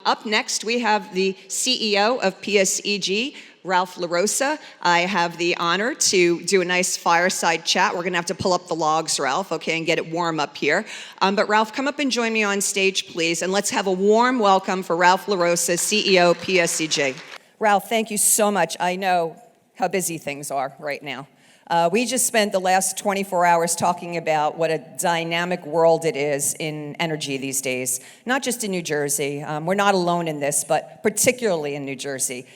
Up next, we have the CEO of PSEG, Ralph LaRossa. I have the honor to do a nice fireside chat. We're going to have to pull up the logs, Ralph, okay, and get it warm up here. But Ralph, come up and join me on stage, please, and let's have a warm welcome for Ralph LaRossa, CEO of PSEG. Ralph, thank you so much. I know how busy things are right now. We just spent the last 24 hours talking about what a dynamic world it is in energy these days, not just in New Jersey. We're not alone in this, but particularly in New Jersey,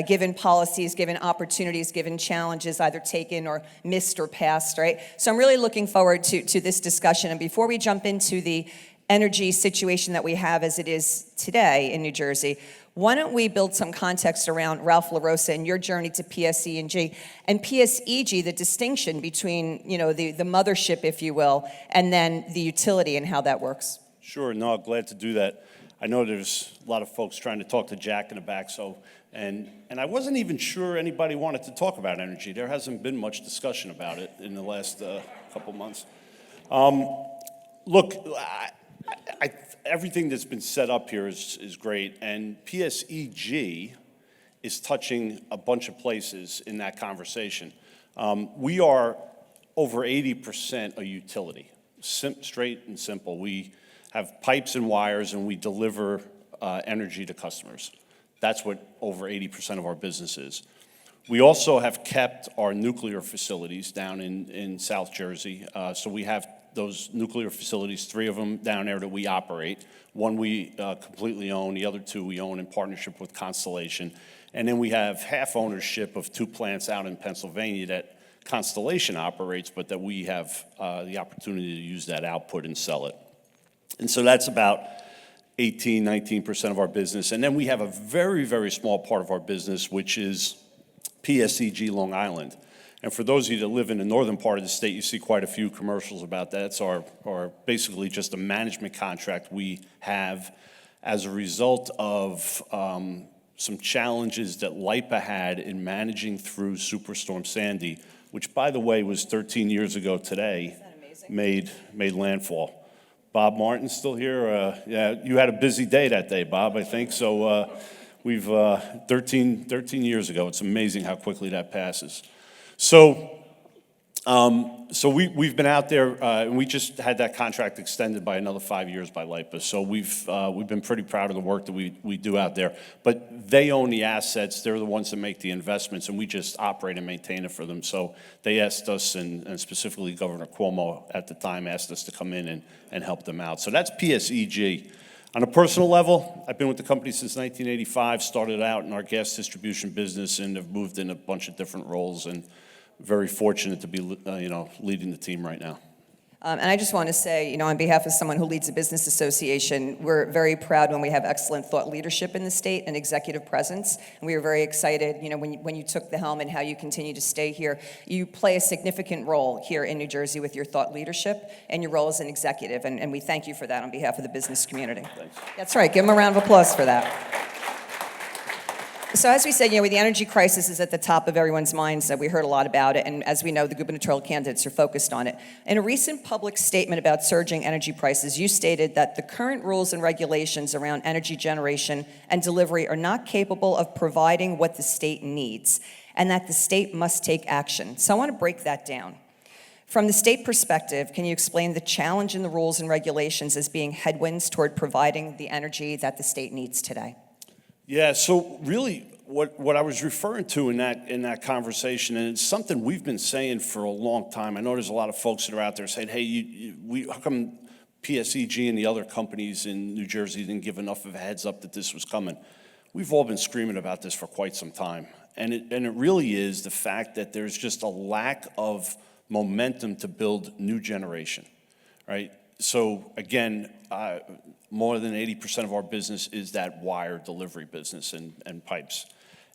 given policies, given opportunities, given challenges either taken or missed or passed, right? So I'm really looking forward to this discussion. And before we jump into the energy situation that we have as it is today in New Jersey, why don't we build some context around Ralph LaRossa and your journey to PSE&G and PSEG, the distinction between, the mothership, if you will, and then the utility and how that works. Sure, no, glad to do that. I know there's a lot of folks trying to talk to Jack in the back, and I wasn't even sure anybody wanted to talk about energy. There hasn't been much discussion about it in the last couple months. Look, everything that's been set up here is great, and PSEG is touching a bunch of places in that conversation. We are over 80% a utility, straight and simple. We have pipes and wires, and we deliver energy to customers. That's what over 80% of our business is. We also have kept our nuclear facilities down in South Jersey, so we have those nuclear facilities, 3 of them down there that we operate. One we completely own, the other 2 we own in partnership with Constellation. And then we have half ownership of 2 plants out in Pennsylvania that Constellation operates, but that we have the opportunity to use that output and sell it. And so that's about 19% of our business. And then we have a very, very small part of our business, which is PSEG Long Island. And for those of you that live in the northern part of the state, you see quite a few commercials about that. It's our basically just a management contract we have as a result of some challenges that LIPA had in managing through Superstorm Sandy, which, by the way, was 13 years ago today. Isn't that amazing? Made landfall. Bob Martin's still here. Yeah, you had a busy day that day, Bob, I think. So we've 13 years ago. It's amazing how quickly that passes. So we've been out there, and we just had that contract extended by another 5 years by LIPA. So we've been pretty proud of the work that we do out there. But they own the assets; they're the ones that make the investments, and we just operate and maintain it for them. So they asked us, and specifically Governor Cuomo at the time asked us to come in and help them out. So that's PSEG. On a personal level, I've been with the company since 1985. Started out in our gas distribution business, and have moved in a bunch of different roles, and very fortunate to be, leading the team right now. And I just want to say, on behalf of someone who leads a business association, we're very proud when we have excellent thought leadership in the state and executive presence. And we were very excited, when you took the helm and how you continue to stay here. You play a significant role here in New Jersey with your thought leadership and your role as an executive. And we thank you for that on behalf of the business community. Thanks. That's right. Give them a round of applause for that. So as we said, the energy crisis is at the top of everyone's minds. We heard a lot about it, and as we know, the gubernatorial candidates are focused on it. In a recent public statement about surging energy prices, you stated that the current rules and regulations around energy generation and delivery are not capable of providing what the state needs, and that the state must take action. So I want to break that down. From the state perspective, can you explain the challenge in the rules and regulations as being headwinds toward providing the energy that the state needs today? Yeah, so really what I was referring to in that conversation, and it's something we've been saying for a long time. I know there's a lot of folks that are out there saying, hey, how come PSEG and the other companies in New Jersey didn't give enough of a heads up that this was coming? We've all been screaming about this for quite some time. And it really is the fact that there's just a lack of momentum to build new generation, right? So again, more than 80% of our business is that wire delivery business and pipes.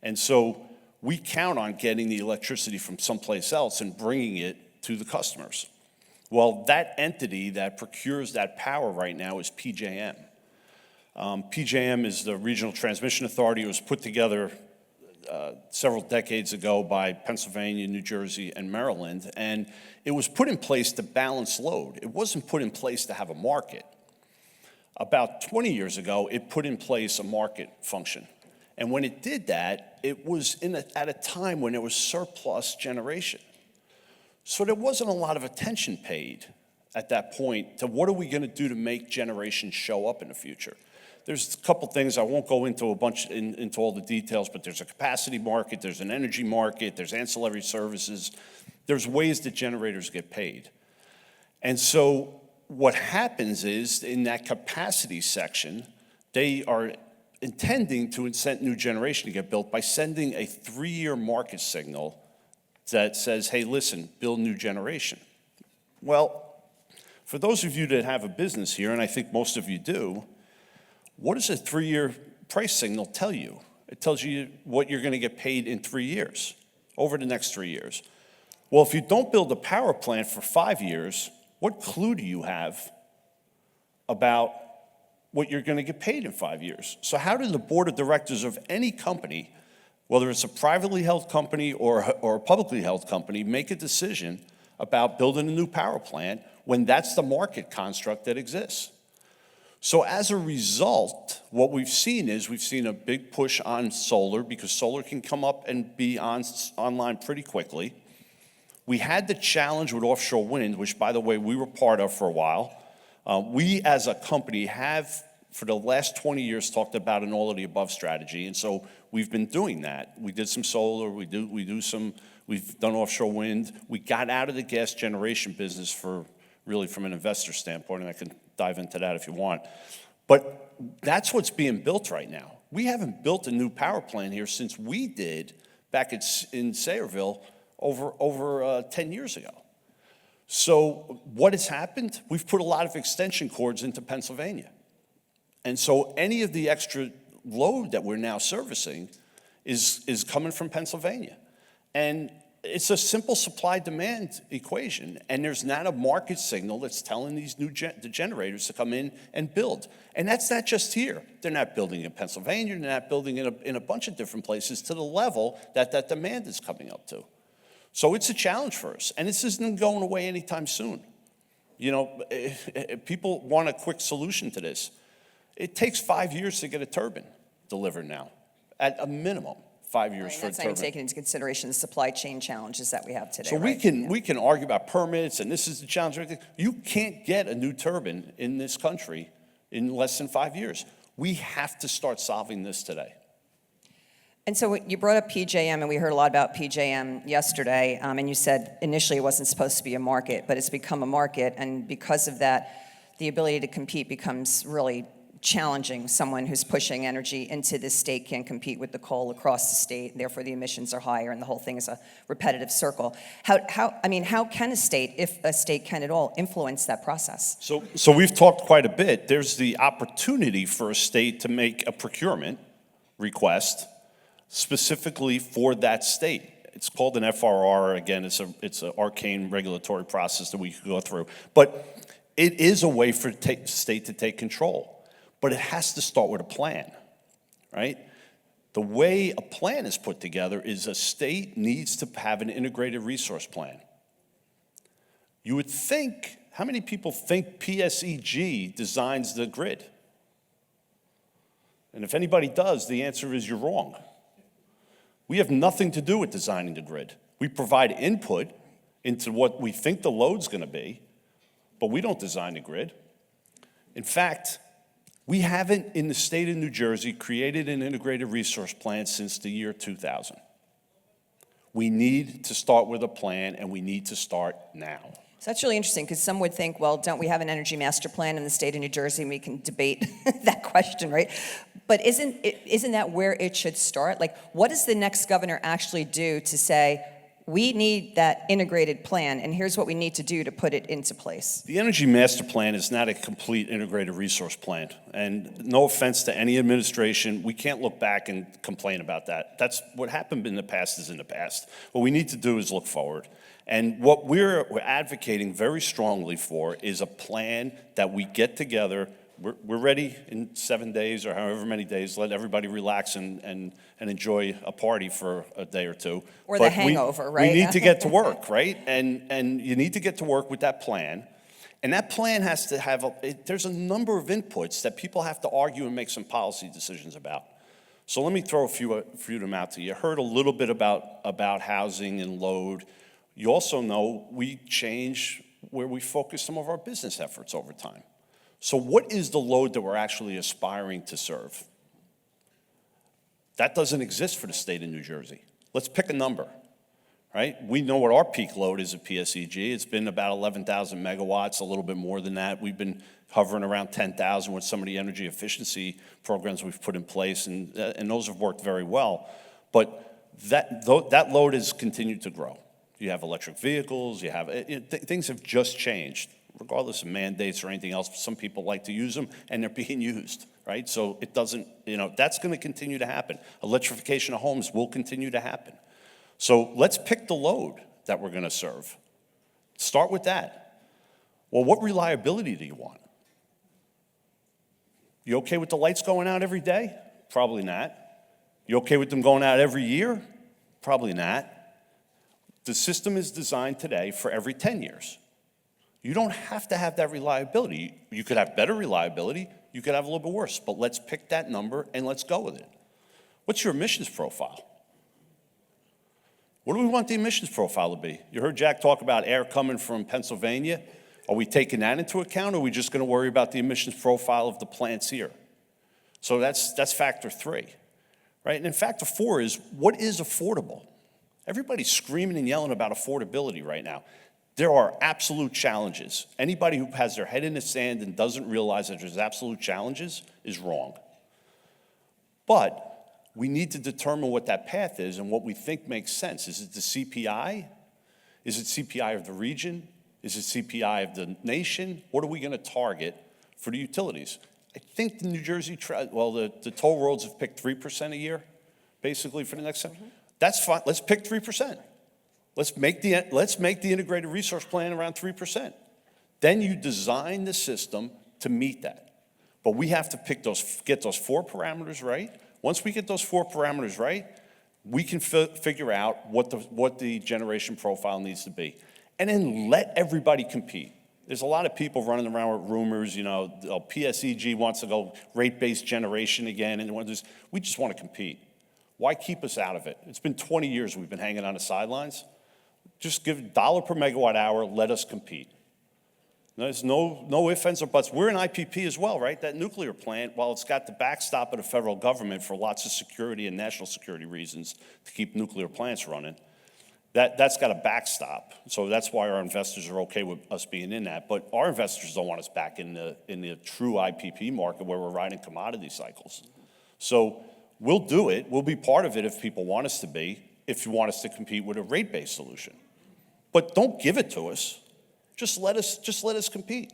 And so we count on getting the electricity from someplace else and bringing it to the customers. Well, that entity that procures that power right now is PJM. PJM is the Regional Transmission Authority. It was put together several decades ago by Pennsylvania, New Jersey, and Maryland, and it was put in place to balance load. It wasn't put in place to have a market. about 20 years ago, it put in place a market function. And when it did that, it was at a time when there was surplus generation. So there wasn't a lot of attention paid at that point to what are we going to do to make generation show up in the future. There's a couple things, I won't go into into all the details, but there's a capacity market, there's an energy market, there's ancillary services, there's ways that generators get paid. And so what happens is in that capacity section, they are intending to incent new generation to get built by sending a 3-year market signal that says, hey, listen, build new generation. Well, for those of you that have a business here, and I think most of you do, what does a 3-year price signal tell you? It tells you what you're going to get paid in 3 years, over the next 3 years. Well, if you don't build a power plant for 5 years, what clue do you have about what you're going to get paid in 5 years? So how do the board of directors of any company, whether it's a privately held company or a publicly held company, make a decision about building a new power plant when that's the market construct that exists? So as a result, what we've seen is we've seen a big push on solar because solar can come up and be online pretty quickly. We had the challenge with offshore wind, which, by the way, we were part of for a while. We as a company have, for the last 20 years, talked about an all-of-the-above strategy, and so we've been doing that. We did some solar, we've done offshore wind. We got out of the gas generation business from an investor standpoint, and I can dive into that if you want. But that's what's being built right now. We haven't built a new power plant here since we did back in Sayreville over 10 years ago. So what has happened? We've put a lot of extension cords into Pennsylvania. And so any of the extra load that we're now servicing is coming from Pennsylvania. And it's a simple supply-demand equation, and there's not a market signal that's telling these the generators to come in and build. And that's not just here. They're not building in Pennsylvania, they're not building in a bunch of different places to the level that demand is coming up to. So it's a challenge for us, and this isn't going away anytime soon. You know, people want a quick solution to this. It takes 5 years to get a turbine delivered now, at a minimum. 5 years for a that's not turbine. even taking into consideration the supply chain challenges that we have today. So right? we can argue about permits, and this is the challenge. You can't get a new turbine in this country in less than 5 years. We have to start solving this today. And so you brought up PJM, and we heard a lot about PJM yesterday, and you said initially it wasn't supposed to be a market, but it's become a market, and because of that, the ability to compete becomes really challenging. Someone who's pushing energy into this state can't compete with the coal across the state, and therefore the emissions are higher, and the whole thing is a repetitive circle. How can a state, if a state can at all, influence that process? So we've talked quite a bit. There's the opportunity for a state to make a procurement request specifically for that state. It's called an FRR. Again, it's an arcane regulatory process that we could go through. But it is a way for the state to take control. But it has to start with a plan, right? The way a plan is put together is a state needs to have an integrated resource plan. You would think, how many people think PSEG designs the grid? And if anybody does, the answer is you're wrong. We have nothing to do with designing the grid. We provide input into what we think the load's going to be, but we don't design the grid. In fact, we haven't, in the state of New Jersey, created an integrated resource plan since the year 2000. We need to start with a plan, and we need to start now. So that's really interesting, because some would think, well, don't we have an energy master plan in the state of New Jersey, and we can debate that question, right? But isn't that where it should start? Like, what does the next governor actually do to say, we need that integrated plan, and here's what we need to do to put it into place? The Energy Master Plan is not a complete integrated resource plan. And no offense to any administration, we can't look back and complain about that. That's what happened in the past is in the past. What we need to do is look forward. And what we're advocating very strongly for is a plan that we get together. We're ready in 7 days or however many days. Let everybody relax and enjoy a party for a day or two. Or the hangover, right? We need to get to work, right? And you need to get to work with that plan. And that plan has to have, there's a number of inputs that people have to argue and make some policy decisions about. So let me throw a few of them out to you. You heard a little bit about housing and load. You also know we change where we focus some of our business efforts over time. So what is the load that we're actually aspiring to serve? That doesn't exist for the state of New Jersey. Let's pick a number, right? We know what our peak load is at PSEG. It's been about 11,000 megawatts, a little bit more than that. We've been hovering around 10,000 with some of the energy efficiency programs we've put in place, and those have worked very well. But that load has continued to grow. You have electric vehicles, you have, things have just changed, regardless of mandates or anything else. Some people like to use them, and they're being used, right? So it doesn't, that's going to continue to happen. Electrification of homes will continue to happen. So let's pick the load that we're going to serve. Start with that. Well, what reliability do you want? You okay with the lights going out every day? Probably not. You okay with them going out every year? Probably not. The system is designed today for every 10 years. You don't have to have that reliability. You could have better reliability. You could have a little bit worse. But let's pick that number and let's go with it. What's your emissions profile? What do we want the emissions profile to be? You heard Jack talk about air coming from Pennsylvania. Are we taking that into account, or are we just going to worry about the emissions profile of the plants here? So that's factor 3, right? And then factor 4 is, what is affordable? Everybody's screaming and yelling about affordability right now. There are absolute challenges. Anybody who has their head in the sand and doesn't realize that there's absolute challenges is wrong. But we need to determine what that path is and what we think makes sense. Is it the CPI? Is it CPI of the region? Is it CPI of the nation? What are we going to target for the utilities? I think the New Jersey, the toll roads have picked 3% a year, basically, for the next 7. That's fine. Let's pick 3%. Let's make the integrated resource plan around 3%. Then you design the system to meet that. But we have to get those 4 parameters right. Once we get those 4 parameters right, we can figure out what the generation profile needs to be. And then let everybody compete. There's a lot of people running around with rumors, PSEG wants to go rate-based generation again, and we just want to compete. Why keep us out of it? It's been 20 years we've been hanging on the sidelines. Just give $1 per megawatt hour, let us compete. There's no ifs, ands, or buts. We're an IPP as well, right? That nuclear plant, while it's got the backstop of the federal government for lots of security and national security reasons to keep nuclear plants running, that's got a backstop. So that's why our investors are okay with us being in that. But our investors don't want us back in the true IPP market where we're riding commodity cycles. So we'll do it. We'll be part of it if people want us to be, if you want us to compete with a rate-based solution. But don't give it to us. Just let us compete.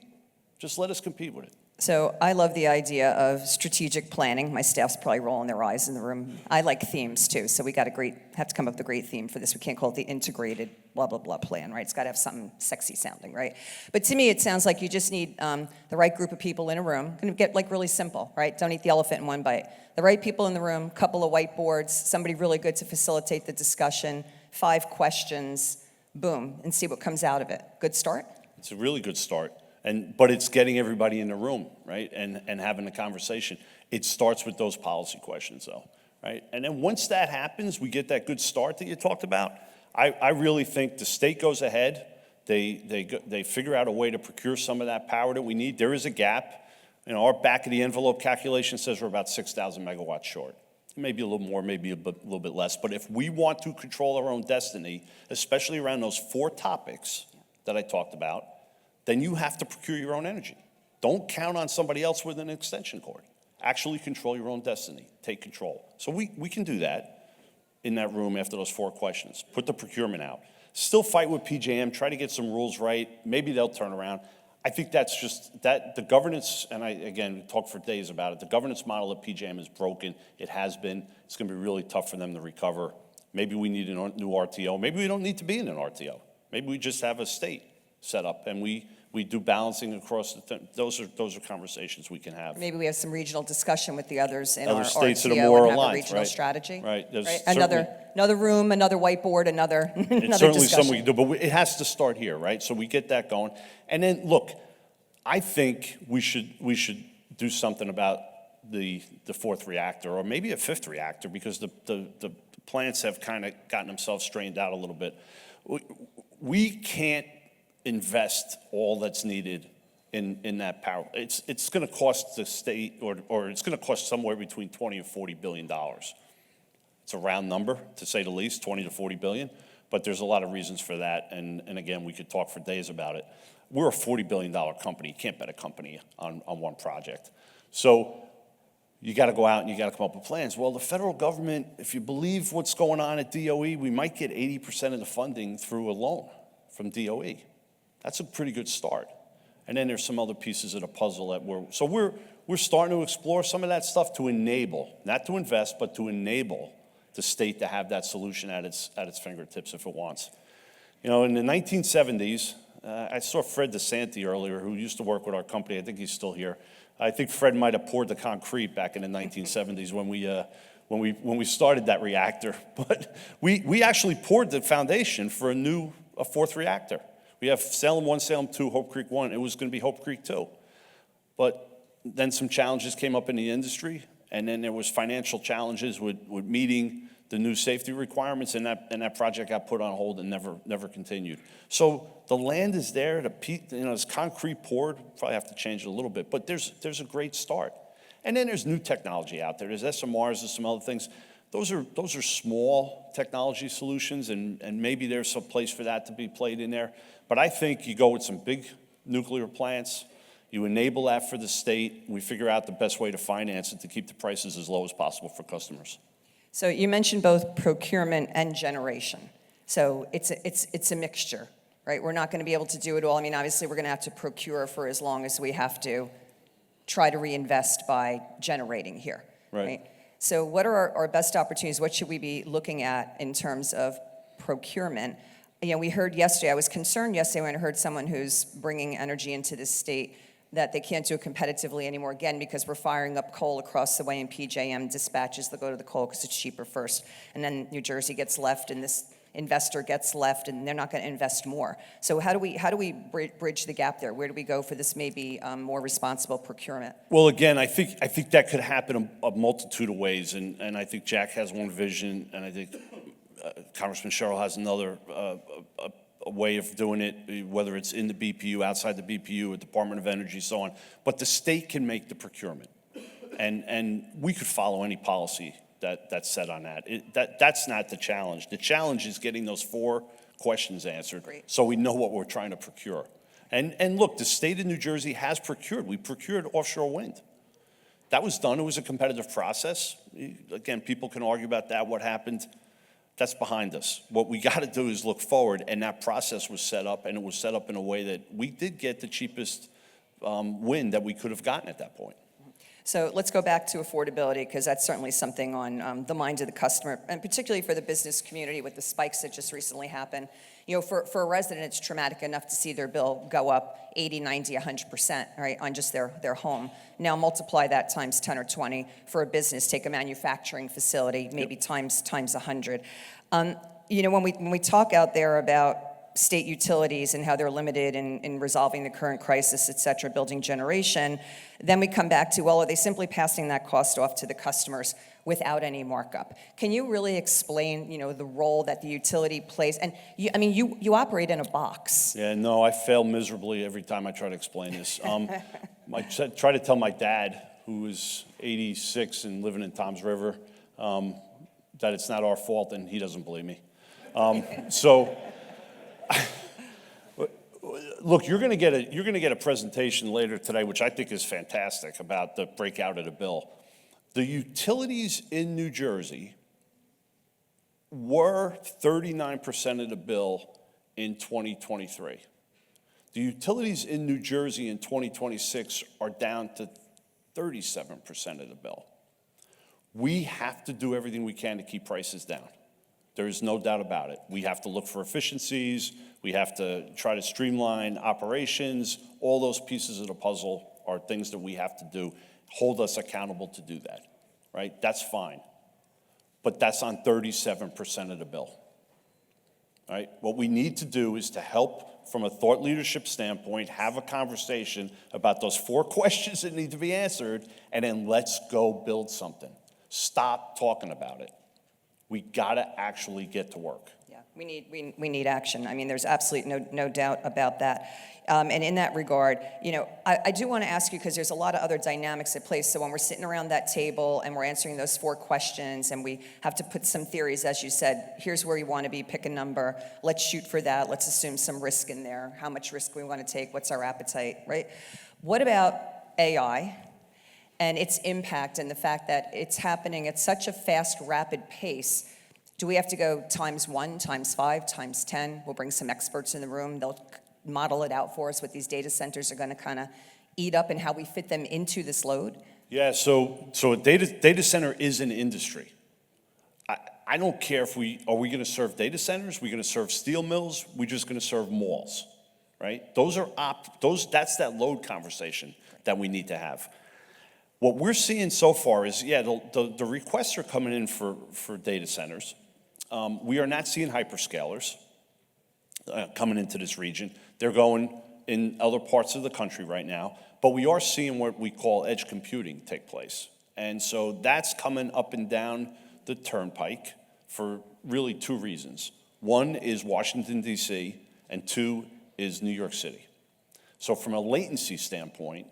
Just let us compete with it. So I love the idea of strategic planning. My staff's probably rolling their eyes in the room. I like themes too, so we have to come up with a great theme for this. We can't call it the integrated blah, blah, blah plan, right? It's got to have something sexy sounding, right? But to me, it sounds like you just need the right group of people in a room. Going to get really simple, right? Don't eat the elephant in one bite. The right people in the room, couple of whiteboards, somebody really good to facilitate the discussion, 5 questions, boom, and see what comes out of it. Good start? It's a really good start. But it's getting everybody in the room, right, and having a conversation. It starts with those policy questions, though, right? And then once that happens, we get that good start that you talked about. I really think the state goes ahead. They figure out a way to procure some of that power that we need. There is a gap. Our back-of-the-envelope calculation says we're about 6,000 megawatts short. Maybe a little more, maybe a little bit less. But if we want to control our own destiny, especially around those 4 topics that I talked about, then you have to procure your own energy. Don't count on somebody else with an extension cord. Actually control your own destiny. Take control. So we can do that in that room after those 4 questions. Put the procurement out. Still fight with PJM. Try to get some rules right. Maybe they'll turn around. I think that's just that the governance, and again, talk for days about it. The governance model at PJM is broken. It has been. It's going to be really tough for them to recover. Maybe we need a new RTO. Maybe we don't need to be in an RTO. Maybe we just have a state set up and we do balancing across those are conversations we can have. Maybe we have some regional discussion with the others in Other our states RTO that are more and have aligned, a regional right? strategy. Right. Another room, another whiteboard, another It's another certainly discussion. something we can do, but it has to start here, right? So we get that going. And then, look, I think we should do something about the fourth reactor, or maybe a fifth reactor, because the plants have kind of gotten themselves strained out a little bit. We can't invest all that's needed in that power. It's going to cost the state, or it's going to cost somewhere between $20 and $40 billion. It's a round number, to say the least, 20 to 40 billion, but there's a lot of reasons for that, and again, we could talk for days about it. We're a $40 billion company. You can't bet a company on one project. So you got to go out and you got to come up with plans. Well, the federal government, if you believe what's going on at DOE, we might get 80% of the funding through a loan from DOE. That's a pretty good start. And then there's some other pieces of the puzzle that we're starting to explore some of that stuff to enable, not to invest, but to enable the state to have that solution at its fingertips if it wants. You know, in the 1970s, I saw Fred DeSanti earlier, who used to work with our company. I think he's still here. I think Fred might have poured the concrete back in the 1970s when we started that reactor. But we actually poured the foundation for a fourth reactor. We have Salem 1, Salem 2, Hope Creek 1. It was going to be Hope Creek 2. But then some challenges came up in the industry, and then there was financial challenges with meeting the new safety requirements, and that project got put on hold and never continued. So the land is there, this concrete poured, probably have to change it a little bit, but there's a great start. And then there's new technology out there. There's SMRs, there's some other things. Those are small technology solutions, and maybe there's some place for that to be played in there. But I think you go with some big nuclear plants, you enable that for the state, we figure out the best way to finance it to keep the prices as low as possible for customers. So you mentioned both procurement and generation. So it's a mixture, right? We're not going to be able to do it all. I mean, obviously, we're going to have to procure for as long as we have to try to reinvest by generating here, right? So what are our best opportunities? What should we be looking at in terms of procurement? You know, we heard yesterday, I was concerned yesterday when I heard someone who's bringing energy into this state that they can't do it competitively anymore, again, because we're firing up coal across the way, and PJM dispatches they'll go to the coal because it's cheaper first. And then New Jersey gets left, and this investor gets left, and they're not going to invest more. So how do we bridge the gap there? Where do we go for this maybe more responsible procurement? Well, again, I think that could happen a multitude of ways, and I think Jack has one vision, and I think Congressman Sherrill has another a way of doing it, whether it's in the BPU, outside the BPU, a Department of Energy, so on. But the state can make the procurement, and we could follow any policy that's set on that. That's not the challenge. The challenge is getting those 4 questions answered. Great. So we know what we're trying to procure. And look, the state of New Jersey has procured. We procured offshore wind. That was done. It was a competitive process. Again, people can argue about that, what happened. That's behind us. What we got to do is look forward, and that process was set up, and it was set up in a way that we did get the cheapest wind that we could have gotten at that point. So let's go back to affordability, because that's certainly something on the mind of the customer, and particularly for the business community with the spikes that just recently happened. You know, for a resident, it's traumatic enough to see their bill go up 80, 90, 100%, right, on just their home. Now multiply that times 10 or 20 for a business. Take a manufacturing facility, maybe times 100. You know, when we talk out there about state utilities and how they're limited in resolving the current crisis, et cetera, building generation, then we come back to, well, are they simply passing that cost off to the customers without any markup? Can you really explain, you know, the role that the utility plays? And you operate in a box. Yeah, no, I fail miserably every time I try to explain this. I try to tell my dad, who is 86 and living in Toms River, that it's not our fault, and he doesn't believe me. So, look, you're going to get a presentation later today, which I think is fantastic, about the breakout of the bill. The utilities in New Jersey were 39% of the bill in 2023. The utilities in New Jersey in 2026 are down to 37% of the bill. We have to do everything we can to keep prices down. There is no doubt about it. We have to look for efficiencies. We have to try to streamline operations. All those pieces of the puzzle are things that we have to do. Hold us accountable to do that, right? That's fine. But that's on 37% of the bill, right? What we need to do is to help from a thought leadership standpoint, have a conversation about those 4 questions that need to be answered, and then let's go build something. Stop talking about it. We gotta actually get to work. Yeah, we need action. I mean, there's absolutely no doubt about that. And in that regard, I do want to ask you, because there's a lot of other dynamics at play. So when we're sitting around that table and we're answering those 4 questions, and we have to put some theories, as you said, here's where you want to be, pick a number, let's shoot for that, let's assume some risk in there, how much risk we want to take, what's our appetite, right? What about AI and its impact and the fact that it's happening at such a fast, rapid pace? Do we have to go ×1, ×5, ×10? We'll bring some experts in the room. They'll model it out for us what these data centers are going to kind of eat up and how we fit them into this load. Yeah, so a data center is an industry. I don't care if are we going to serve data centers? Are we going to serve steel mills? We're just going to serve malls, right? That's that load conversation that we need to have. What we're seeing so far is, the requests are coming in for data centers. We are not seeing hyperscalers coming into this region. They're going in other parts of the country right now, but we are seeing what we call edge computing take place. And so that's coming up and down the turnpike for really 2 reasons. One is Washington, D.C., and 2 is New York City. So from a latency standpoint,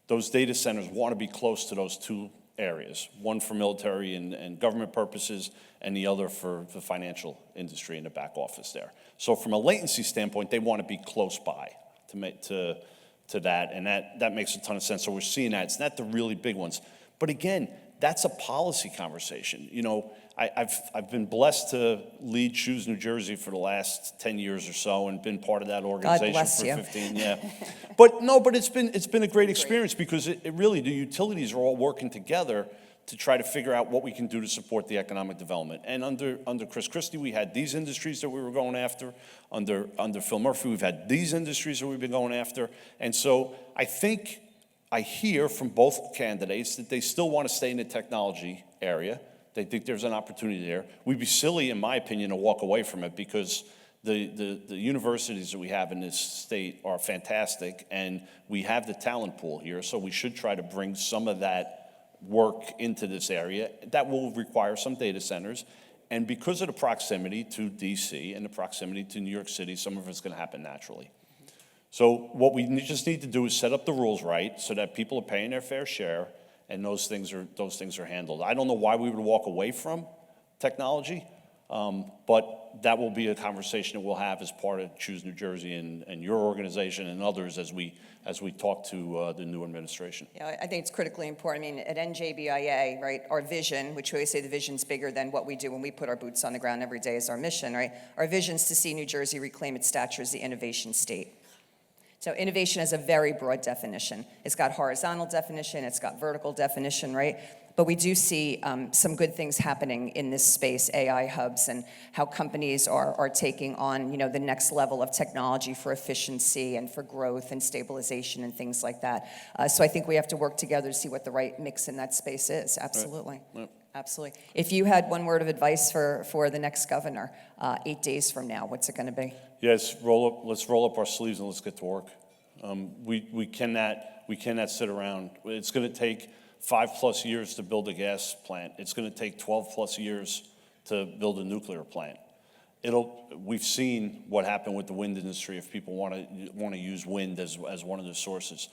those data centers want to be close to those 2 areas, one for military and government purposes, and the other for the financial industry in the back office there. So from a latency standpoint, they want to be close by to that, and that makes a ton of sense. So we're seeing that. It's not the really big ones. But again, that's a policy conversation. I've been blessed to lead Choose New Jersey for the last 10 years or so, and been part of that organization for 15. Yeah, but it's been a great experience, because it really, the utilities are all working together to try to figure out what we can do to support the economic development. And under Chris Christie, we had these industries that we were going after. Under Phil Murphy, we've had these industries that we've been going after. And so I hear from both candidates that they still want to stay in the technology area. They think there's an opportunity there. We'd be silly, in my opinion, to walk away from it, because the universities that we have in this state are fantastic, and we have the talent pool here, so we should try to bring some of that work into this area. That will require some data centers, and because of the proximity to DC and the proximity to New York City, some of it's going to happen naturally. So what we just need to do is set up the rules right so that people are paying their fair share, and those things are handled. I don't know why we would walk away from technology, but that will be a conversation that we'll have as part of Choose New Jersey and your organization and others as we talk to the new administration. Yeah, I think it's critically important. I mean, at NJBIA, right, our vision, which we always say the vision's bigger than what we do when we put our boots on the ground every day, is our mission, right? Our vision's to see New Jersey reclaim its stature as the innovation state. So innovation has a very broad definition. It's got horizontal definition, it's got vertical definition, right? But we do see some good things happening in this space, AI hubs, and how companies are taking on, the next level of technology for efficiency and for growth and stabilization and things like that. So I think we have to work together to see what the right mix in that space is. Absolutely. Right. Absolutely. If you had one word of advice for the next governor 8 days from now, what's it going to be? Yes, let's roll up our sleeves and let's get to work. We cannot sit around. It's going to take 5+ years to build a gas plant. It's going to take 12+ years to build a nuclear plant. We've seen what happened with the wind industry if people want to use wind as one of the sources.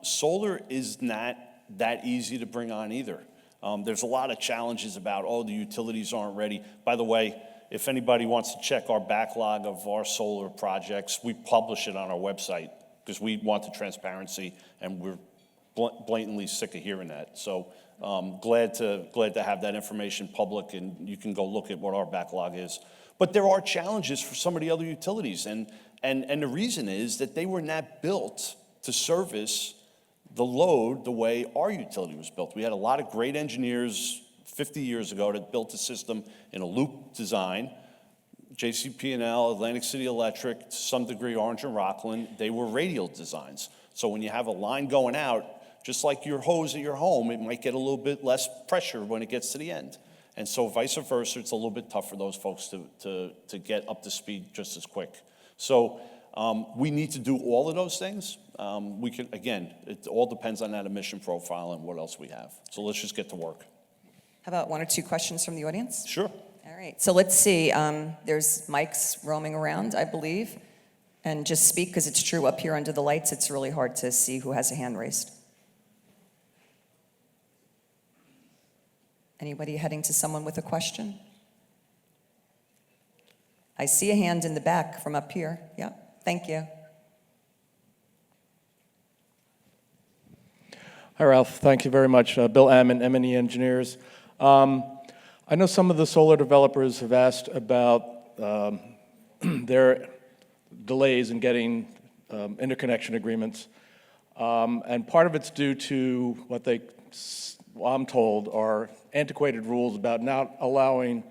Solar is not that easy to bring on either. There's a lot of challenges about, the utilities aren't ready. By the way, if anybody wants to check our backlog of our solar projects, we publish it on our website because we want the transparency, and we're blatantly sick of hearing that. So glad to have that information public, and you can go look at what our backlog is. But there are challenges for some of the other utilities, and the reason is that they were not built to service the load the way our utility was built. We had a lot of great engineers 50 years ago that built a system in a loop design. JCP&L, Atlantic City Electric, to some degree Orange and Rockland, they were radial designs. So when you have a line going out, just like your hose at your home, it might get a little bit less pressure when it gets to the end. And so vice versa, it's a little bit tough for those folks to get up to speed just as quick. So We need to do all of those things. We can, again, it all depends on that emission profile and what else we have. So let's just get to work. How about 1 or 2 questions from the audience? Sure. All right, so let's see. There's mics roaming around, I believe. And just speak, because it's true, up here under the lights, it's really hard to see who has a hand raised. Anybody heading to someone with a question? I see a hand in the back from up here. Yeah, thank you. Hi, Ralph. Thank you very much. Bill M. and M&E Engineers. I know some of the solar developers have asked about their delays in getting interconnection agreements. And part of it's due to what I'm told, are antiquated rules about not allowing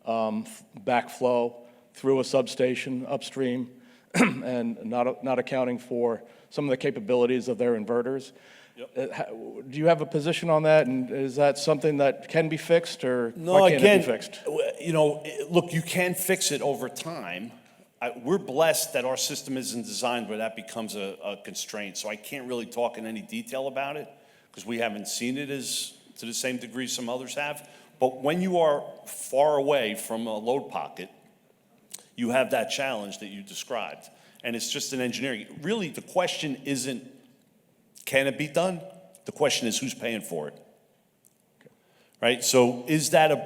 backflow through a substation upstream and not accounting for some of the capabilities of their inverters. Yep. Do you have a position on that, and is that something that can be fixed, or why can't it be fixed? You know, look, you can fix it over time. We're blessed that our system isn't designed where that becomes a constraint, so I can't really talk in any detail about it because we haven't seen it as to the same degree some others have. But when you are far away from a load pocket, you have that challenge that you described, and it's just an engineering. Really, the question isn't, can it be done? The question is, who's paying for it? Okay. Right? So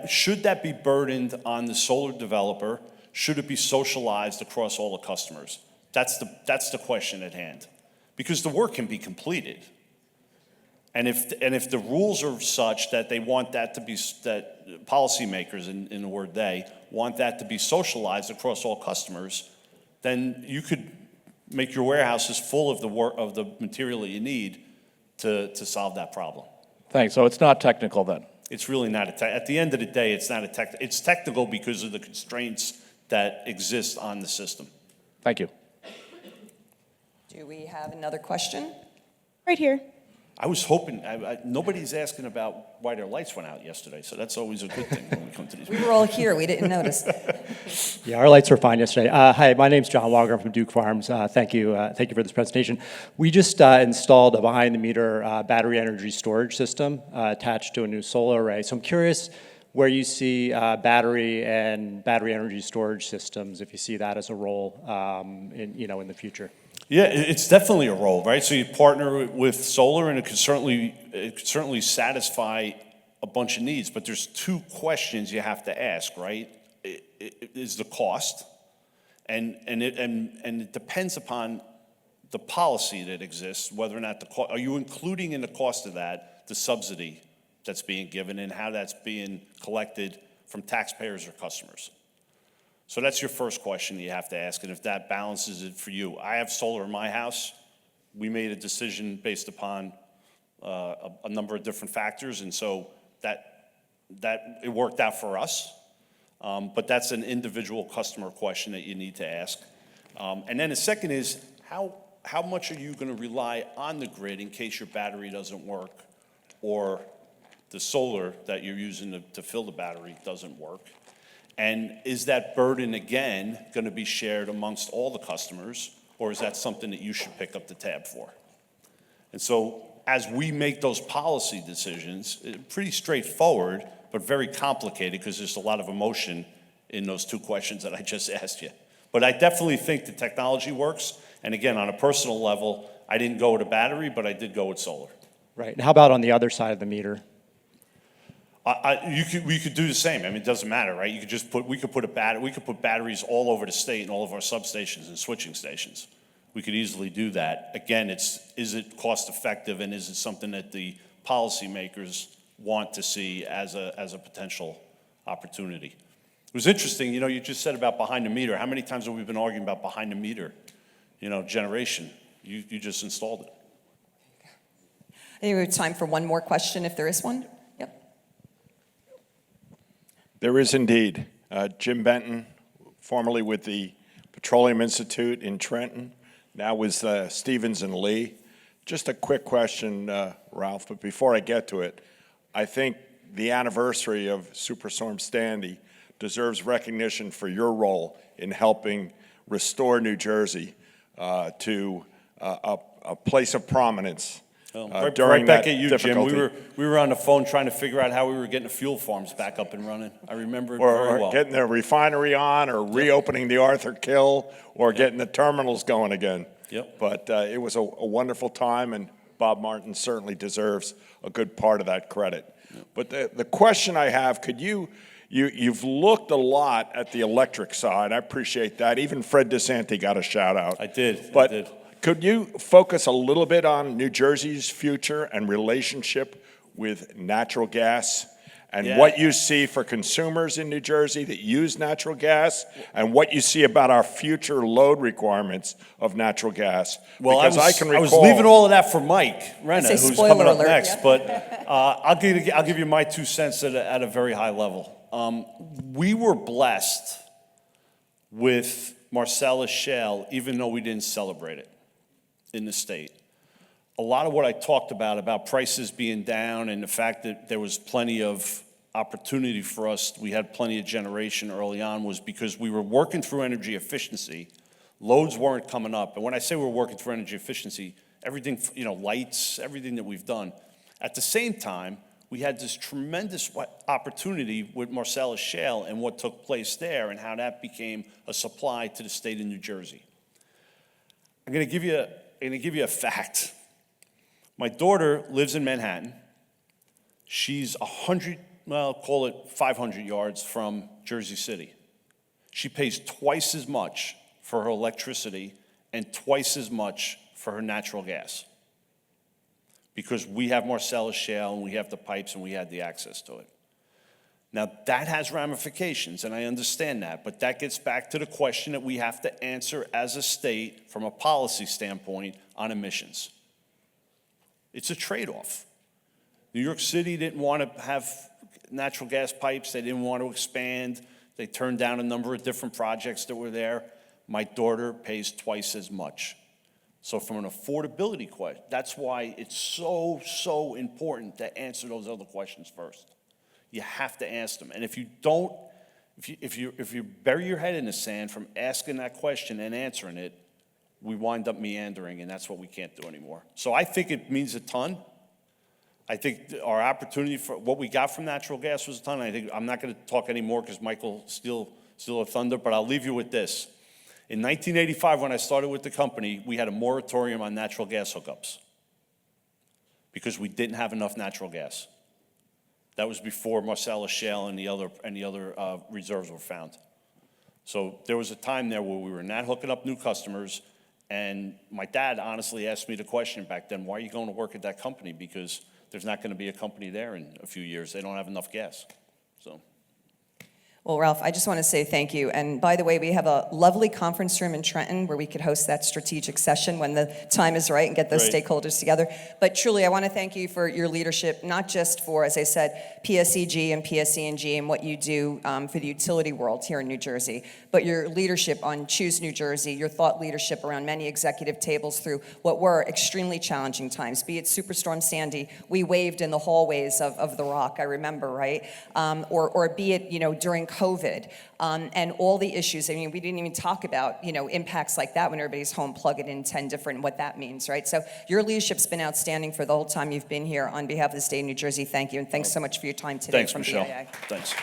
should that be burdened on the solar developer? Should it be socialized across all the customers? That's the question at hand. Because the work can be completed. And if the rules are such that they want that to be, that policymakers, in the word they, want that to be socialized across all customers, then you could make your warehouses full of the material that you need to solve that problem. Thanks. So it's not technical then? It's really not at the end of the day, it's not it's technical because of the constraints that exist on the system. Thank you. Do we have another question? Right here. I was hoping, nobody's asking about why their lights went out yesterday, so that's always a good thing when we come to these We were all here, we didn't notice. Yeah, our lights were fine yesterday. Hi, my name's John Walker from Duke Farms. Thank you for this presentation. We just installed a behind-the-meter battery energy storage system attached to a new solar array. So I'm curious where you see battery and battery energy storage systems, if you see that as a role in the future. Yeah, it's definitely a role, right? So you partner with solar, and it could certainly satisfy a bunch of needs. But there's 2 questions you have to ask, right? Is the cost, and it depends upon the policy that exists, whether or not are you including in the cost of that the subsidy that's being given and how that's being collected from taxpayers or customers. So that's your first question you have to ask, and if that balances it for you. I have solar in my house. We made a decision based upon a number of different factors, and so that it worked out for us. But that's an individual customer question that you need to ask. And then the second is, how much are you going to rely on the grid in case your battery doesn't work, or the solar that you're using to fill the battery doesn't work? And is that burden, again, going to be shared amongst all the customers, or is that something that you should pick up the tab for? And so as we make those policy decisions, pretty straightforward, but very complicated because there's a lot of emotion in those 2 questions that I just asked you. But I definitely think the technology works. And again, on a personal level, I didn't go with a battery, but I did go with solar. Right. And how about on the other side of the meter? We could do the same. I mean, it doesn't matter, right? We could put batteries all over the state and all of our substations and switching stations. We could easily do that. Again, is it cost effective, and is it something that the policymakers want to see as a potential opportunity? It was interesting, you just said about behind the meter. How many times have we been arguing about behind the meter, generation? You just installed it. I think we have time for one more question if there is one. There is indeed. Jim Benton, formerly with the Petroleum Institute in Trenton, now with Stevens and Lee. Just a quick question, Ralph, but before I get to it, I think the anniversary of Superstorm Sandy deserves recognition for your role in helping restore New Jersey to a place of prominence right during back that at you, Jim. difficulty. We were on the phone trying to figure out how we were getting the fuel farms back up and running. I remember it very Or well. getting the refinery on, or reopening the Arthur Kill, or getting the terminals going again. Yep. But it was a wonderful time, and Bob Martin certainly deserves a good part of that credit. Yep. But the question I have, you've looked a lot at the electric side. I appreciate that. Even Fred DeSanti got a shout out. I did. But could you focus a little bit on New Jersey's future and relationship with natural gas, and what you see for consumers in New Jersey that use natural gas, and what you see about our future load requirements of natural gas? Well, because I was leaving all of that for Mike Renna, Say who's spoiler coming up alert, next. yeah. But I'll give you my 2 cents at a very high level. We were blessed with Marcellus Shale, even though we didn't celebrate it in the state. A lot of what I talked about prices being down and the fact that there was plenty of opportunity for us, we had plenty of generation early on, was because we were working through energy efficiency. Loads weren't coming up. And when I say we're working through energy efficiency, everything, lights, everything that we've done. At the same time, we had this tremendous opportunity with Marcellus Shale and what took place there and how that became a supply to the state of New Jersey. I'm going to give you a fact. My daughter lives in Manhattan. She's 500 yards from Jersey City. She pays twice as much for her electricity and twice as much for her natural gas, because we have Marcellus Shale and we have the pipes and we had the access to it. Now, that has ramifications, and I understand that, but that gets back to the question that we have to answer as a state from a policy standpoint on emissions. It's a trade-off. New York City didn't want to have natural gas pipes. They didn't want to expand. They turned down a number of different projects that were there. My daughter pays twice as much. So from an affordability question, that's why it's so important to answer those other questions first. You have to ask them. And if you don't, if you bury your head in the sand from asking that question and answering it, we wind up meandering, and that's what we can't do anymore. So I think it means a ton. I think our opportunity for what we got from natural gas was a ton. I think I'm not going to talk anymore because Michael steal a thunder, but I'll leave you with this. In 1985, when I started with the company, we had a moratorium on natural gas hookups because we didn't have enough natural gas. That was before Marcellus Shale and the other reserves were found. So there was a time there where we were not hooking up new customers, and my dad honestly asked me the question back then, why are you going to work at that company? Because there's not going to be a company there in a few years. They don't have enough gas. So. Well, Ralph, I just want to say thank you. And by the way, we have a lovely conference room in Trenton where we could host that strategic session when the time is right and get those stakeholders together. But truly, I want to thank you for your leadership, not just for, as I said, PSEG and PSE&G and what you do for the utility world here in New Jersey, but your leadership on Choose New Jersey, your thought leadership around many executive tables through what were extremely challenging times, be it Superstorm Sandy, we waved in the hallways of the Rock, I remember, right? Or be it, during COVID, and all the issues. I mean, we didn't even talk about, impacts like that when everybody's home, plug it in 10 different, what that means, right? So your leadership's been outstanding for the whole time you've been here. On behalf of the state of New Jersey, thank you, and thanks so much for your time today. Thanks, from Michelle. BIA. Thanks.